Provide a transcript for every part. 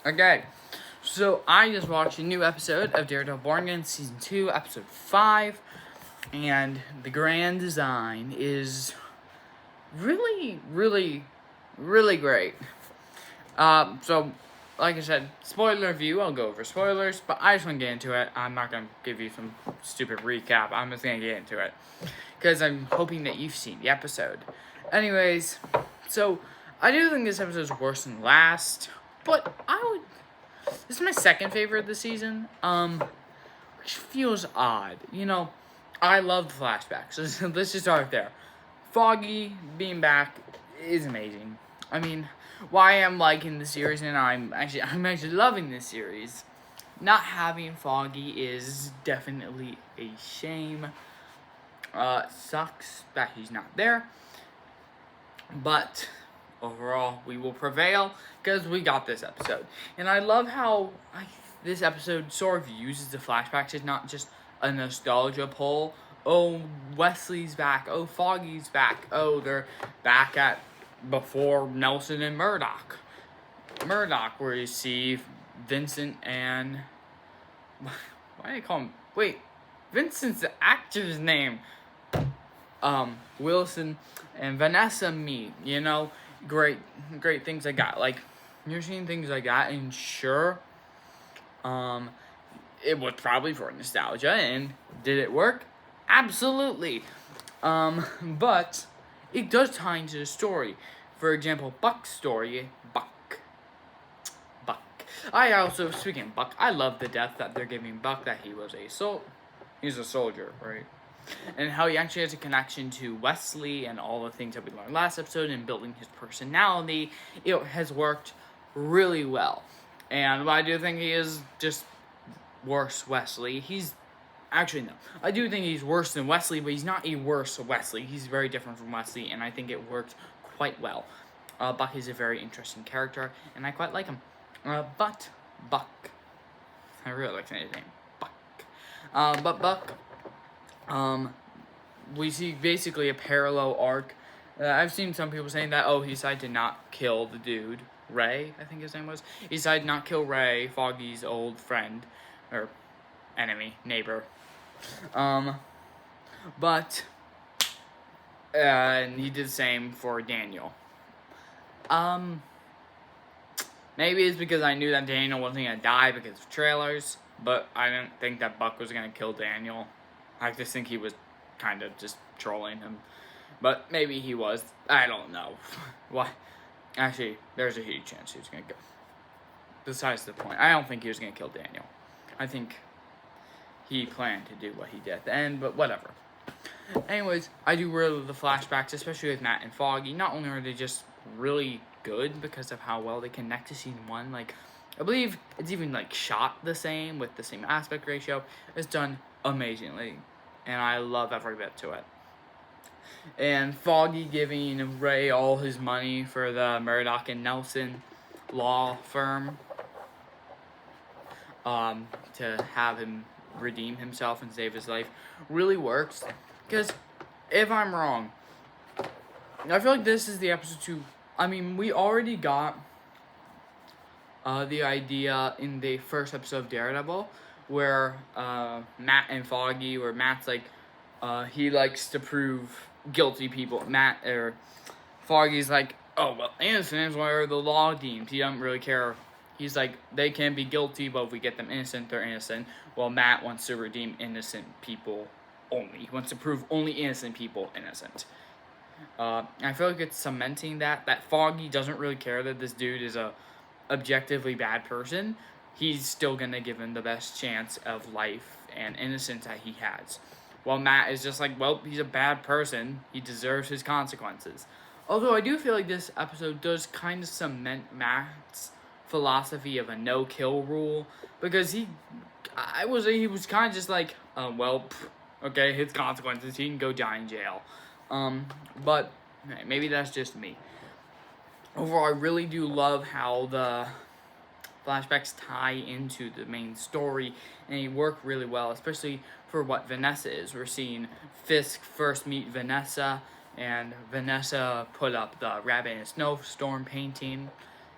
Okay, so I just watched a new episode of Daredevil Born Again, Season 2, Episode 5, and the grand design is really, really, really great. So, like I said, spoiler review, I'll go over spoilers, but I just want to get into it. I'm not going to give you some stupid recap, I'm just going to get into it, because I'm hoping that you've seen the episode. Anyways, so, I do think this episode is worse than last, but this is my second favorite of the season, which feels odd. I love the flashbacks, so let's just start there. Foggy being back is amazing. I mean, why I'm liking the series, and I'm actually loving this series. Not having Foggy is definitely a shame. Sucks that he's not there, but overall, we will prevail because we got this episode. And I love how this episode sort of uses the flashbacks as not just a nostalgia pull. Oh, Wesley's back. Oh, Foggy's back. Oh, they're back at before Nelson and Murdoch. Where you see Vincent and... Why do you call him... Wait, Vincent's the actor's name. Wilson and Vanessa meet, great things I got. Like, you're seeing things like that, and sure, it was probably for nostalgia, and did it work? Absolutely. But it does tie into the story. For example, Buck's story, Buck. Speaking of Buck, I love the death that they're giving Buck, that he's a soldier, right? And how he actually has a connection to Wesley and all the things that we learned last episode and building his personality. It has worked really well. And I do think he is just worse Wesley. I do think he's worse than Wesley, but he's not a worse Wesley. He's very different from Wesley, and I think it worked quite well. Buck is a very interesting character, and I quite like him. But Buck, I really like saying his name, Buck. But Buck, we see basically a parallel arc. I've seen some people saying that, he decided to not kill the dude, Ray, I think his name was. He decided not kill Ray, Foggy's old friend, or enemy, neighbor. And he did the same for Daniel. Maybe it's because I knew that Daniel wasn't gonna die because of trailers, but I didn't think that Buck was gonna kill Daniel. I just think he was kind of just trolling him. But maybe he was. I don't know. Why? Actually, there's a huge chance he was gonna go. Besides the point, I don't think he was gonna kill Daniel. I think he planned to do what he did at the end, but whatever. Anyways, I do really love the flashbacks, especially with Matt and Foggy. Not only are they just really good because of how well they connect to Season 1, like, I believe it's even, like, shot the same, with the same aspect ratio. It's done amazingly, and I love every bit to it. And Foggy giving Ray all his money for the Murdoch and Nelson law firm, to have him redeem himself and save his life, really works. Because if I'm wrong, I feel like this is the episode 2. I mean, we already got the idea in the first episode of Daredevil, where Matt and Foggy, where Matt's like, he likes to prove guilty people. Foggy's like, oh, well, innocent is where the law deems. He doesn't really care. He's like, they can be guilty, but if we get them innocent, they're innocent. Well, Matt wants to redeem innocent people only. He wants to prove only innocent people innocent. I feel like it's cementing that Foggy doesn't really care that this dude is a objectively bad person. He's still gonna give him the best chance of life and innocence that he has. While Matt is just like, well, he's a bad person. He deserves his consequences. Although I do feel like this episode does kind of cement Matt's philosophy of a no-kill rule, because he was kind of just like, okay, his consequences, he can go die in jail. But maybe that's just me. Overall, I really do love how the flashbacks tie into the main story, and they work really well, especially for what Vanessa is. We're seeing Fisk first meet Vanessa, and Vanessa put up the rabbit in a snowstorm painting,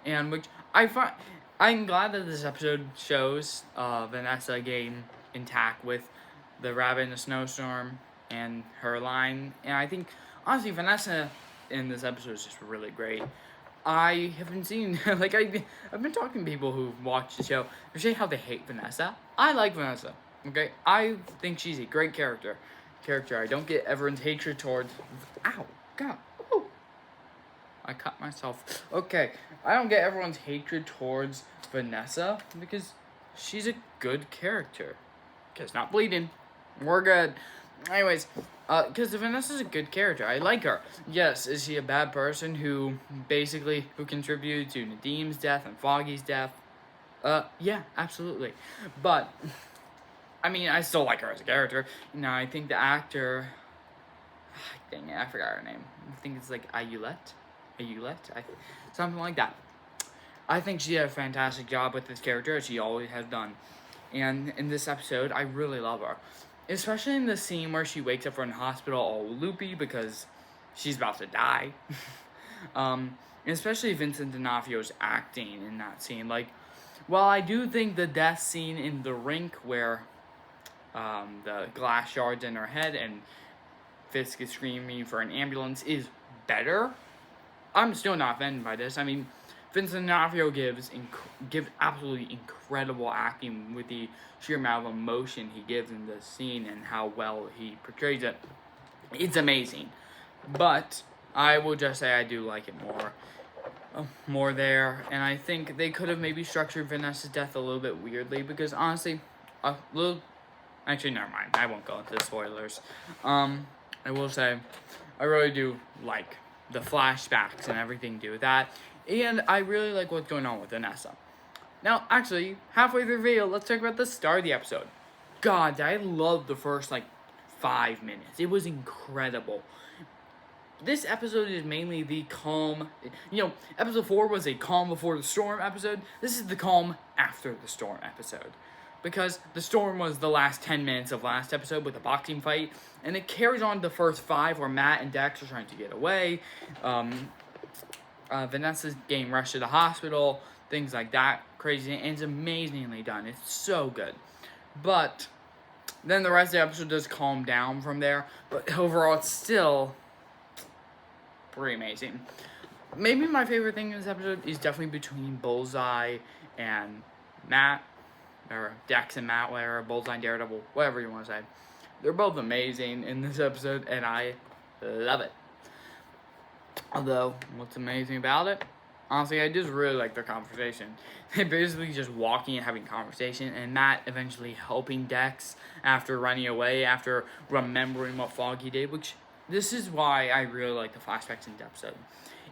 and which I find, I'm glad that this episode shows Vanessa getting intact with the rabbit in the snowstorm and her line. And I think, honestly, Vanessa in this episode is just really great. I have been seeing, like, I've been talking to people who've watched the show. They say how they hate Vanessa. I like Vanessa, okay? I think she's a great character. I don't get everyone's hatred towards... Ow, God, oh. I cut myself. Okay, I don't get everyone's hatred towards Vanessa because she's a good character. Okay, it's not bleeding. We're good. Anyways, because Vanessa's a good character. I like her. Yes, is she a bad person who contributed to Nadim's death and Foggy's death? Yeah, absolutely. But, I mean, I still like her as a character. Now, I think the actor... Dang it, I forgot her name. I think it's like Ayulette? Something like that. I think she did a fantastic job with this character, as she always has done. And in this episode, I really love her. Especially in the scene where she wakes up from the hospital all loopy because she's about to die. And especially Vincent D'Onofrio's acting in that scene. Like, while I do think the death scene in the rink where the glass shards in her head and Fisk is screaming for an ambulance is better, I'm still not offended by this. I mean, Vincent D'Onofrio gives absolutely incredible acting with the sheer amount of emotion he gives in this scene and how well he portrays it. It's amazing. But I will just say I do like it more there. And I think they could have maybe structured Vanessa's death a little bit weirdly because honestly, actually, never mind. I won't go into spoilers. I will say I really do like the flashbacks and everything to do with that. And I really like what's going on with Vanessa. Now, actually, halfway through the video, let's talk about the start of the episode. God, I loved the first, 5 minutes. It was incredible. This episode is mainly the calm... episode 4 was a calm before the storm episode. This is the calm after the storm episode. Because the storm was the last 10 minutes of last episode with a boxing fight. And it carries on the first 5 where Matt and Dex are trying to get away. Vanessa's getting rushed to the hospital, things like that, crazy, and it's amazingly done. It's so good. But then the rest of the episode does calm down from there, but overall it's still pretty amazing. Maybe my favorite thing in this episode is definitely between Bullseye and Matt, or Dex and Matt, whatever, Bullseye and Daredevil, whatever you want to say. They're both amazing in this episode, and I love it. Although, what's amazing about it? Honestly, I just really like their conversation. They're basically just walking and having conversation, and Matt eventually helping Dex after running away, after remembering what Foggy did, which, this is why I really like the flashbacks in the episode.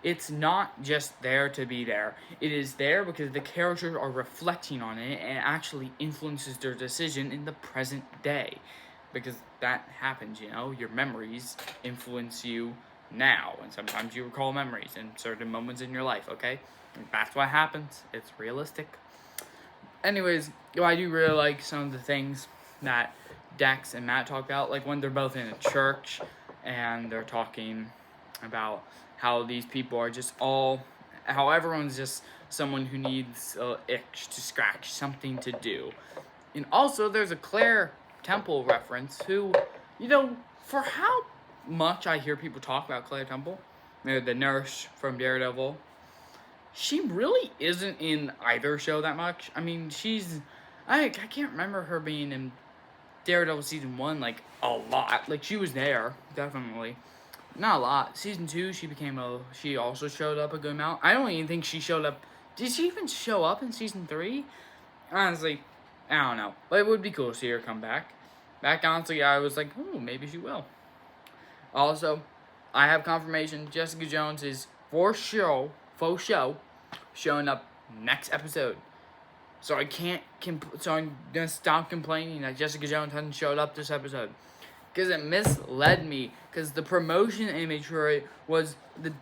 It's not just there to be there. It is there because the characters are reflecting on it, and it actually influences their decision in the present day. Because that happens, your memories influence you now, and sometimes you recall memories in certain moments in your life, okay? And that's what happens. It's realistic. Anyways, I do really like some of the things that Dex and Matt talk about, like when they're both in a church and they're talking about how these people are just how everyone's just someone who needs an itch to scratch, something to do. And also, there's a Claire Temple reference who, for how much I hear people talk about Claire Temple, the nurse from Daredevil, she really isn't in either show that much. I mean, I can't remember her being in Daredevil season 1, a lot. She was there, definitely. Not a lot. Season 2, she also showed up a good amount. I don't even think she showed up. Did she even show up in season 3? Honestly, I don't know. But it would be cool to see her come back. Honestly, I was like, oh, maybe she will. Also, I have confirmation Jessica Jones is faux show, showing up next episode. So I'm gonna stop complaining that Jessica Jones hasn't showed up this episode. Because it misled me. Because the promotion image for it was the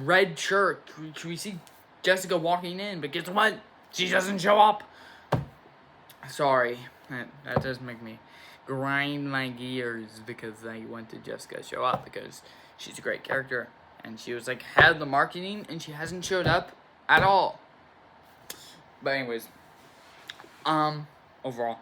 red shirt. We see Jessica walking in, but guess what? She doesn't show up. Sorry. That does make me grind my gears because I wanted Jessica to show up because she's a great character. And she was head of the marketing and she hasn't showed up at all. But anyways, overall,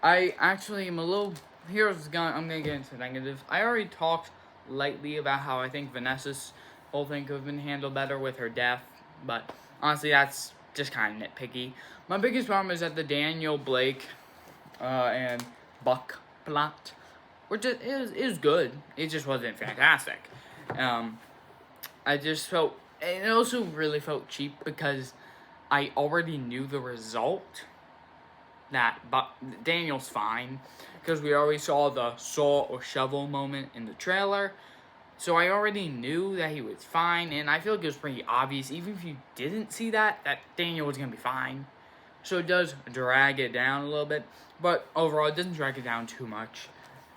I actually am a little. I'm gonna get into negatives. I already talked lightly about how I think Vanessa's whole thing could have been handled better with her death, but honestly, that's just kind of nitpicky. My biggest problem is that the Daniel Blake and Buck plot, which is good. It just wasn't fantastic. I just felt, and it also really felt cheap because I already knew the result. But Daniel's fine because we already saw the saw or shovel moment in the trailer. So I already knew that he was fine, and I feel like it was pretty obvious, even if you didn't see that Daniel was going to be fine. So it does drag it down a little bit, but overall, it doesn't drag it down too much.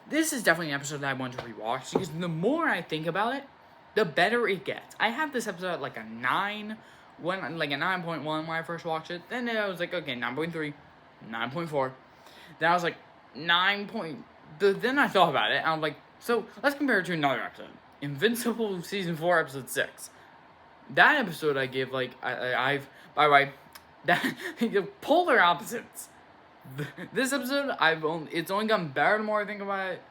This is definitely an episode that I want to rewatch, because the more I think about it, the better it gets. I had this episode at like a 9, a 9.1 when I first watched it. Then I was like, okay, 9.3, 9.4. Then I was like, 9. Then I thought about it, and I was like, so let's compare it to another episode. Invincible Season 4, Episode 6. That episode I give, like, I've, by the way, that, polar opposites. This episode, it's only gotten better the more I think about it.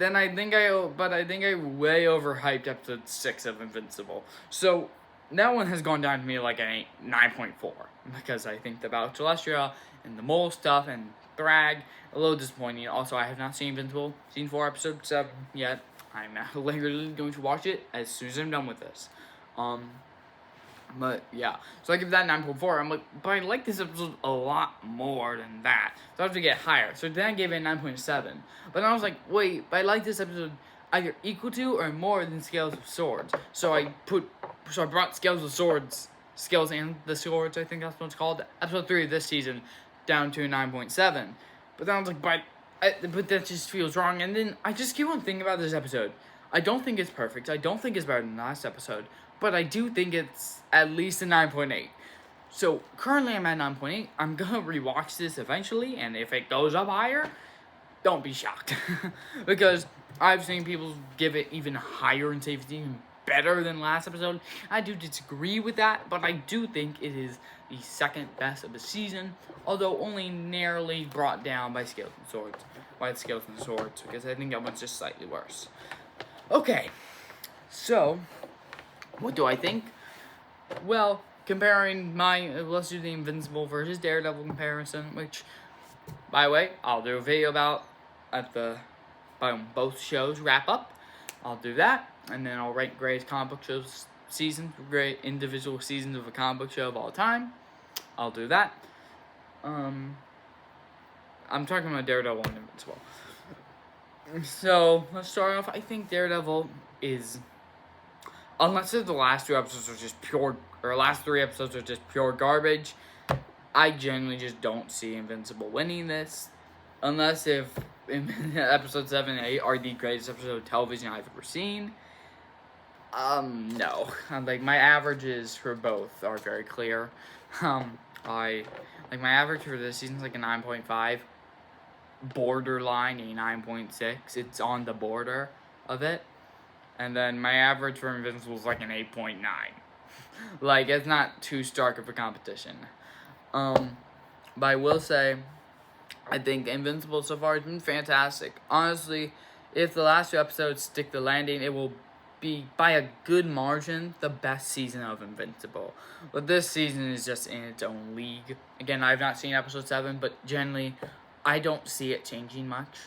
I think I way overhyped Episode 6 of Invincible. So, that one has gone down to me like a 9.4. Because I think about Celestia and the mole stuff and Thrag, a little disappointing. Also, I have not seen Invincible Season 4, Episode 7 yet. I'm literally going to watch it as soon as I'm done with this. But yeah, so I give that 9.4. I'm like, but I like this episode a lot more than that. So I have to get higher. So then I gave it 9.7. But then I was like, wait, but I like this episode either equal to or more than Scales of Swords. So I brought Scales of Swords, Scales and the Swords, I think that's what it's called, episode 3 of this season, down to 9.7. But then I was like, but that just feels wrong. And then I just keep on thinking about this episode. I don't think it's perfect. I don't think it's better than the last episode. But I do think it's at least a 9.8. So currently I'm at 9.8. I'm going to rewatch this eventually. And if it goes up higher, don't be shocked. Because I've seen people give it even higher and say it's even better than last episode. I do disagree with that. But I do think it is the second best of the season. Although only narrowly brought down by Scales and Swords. By the Scales and Swords. Because I think that one's just slightly worse. Okay. So, what do I think? Well, comparing let's do the Invincible versus Daredevil comparison, which, by the way, I'll do a video about by both shows wrap up. I'll do that, and then I'll rank greatest comic book shows great individual seasons of a comic book show of all time. I'll do that. I'm talking about Daredevil and Invincible. So, let's start off. I think Daredevil is, unless the last 2 episodes are just last 3 episodes are just pure garbage, I genuinely just don't see Invincible winning this. Unless if episode 7 and 8 are the greatest episode of television I've ever seen. No. Like, my averages for both are very clear. My average for this season is like a 9.5. Borderline a 9.6. It's on the border of it. And then my average for Invincible is like an 8.9. Like, it's not too stark of a competition. But I will say, I think Invincible so far has been fantastic. Honestly, if the last 2 episodes stick the landing, it will be, by a good margin, the best season of Invincible. But this season is just in its own league. Again, I've not seen episode 7, but generally, I don't see it changing much.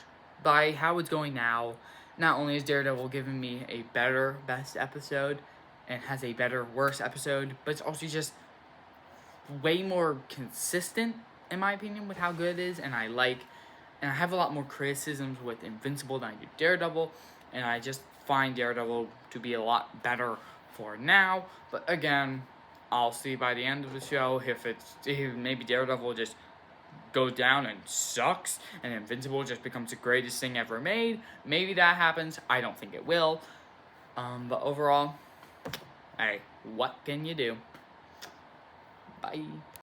By how it's going now, not only is Daredevil giving me a better best episode, and has a better worst episode, but it's also just way more consistent, in my opinion, with how good it is, and I have a lot more criticisms with Invincible than I do Daredevil, and I just find Daredevil to be a lot better for now. But again, I'll see by the end of the show if maybe Daredevil just goes down and sucks, and Invincible just becomes the greatest thing ever made. Maybe that happens. I don't think it will. But overall, hey, what can you do? Bye.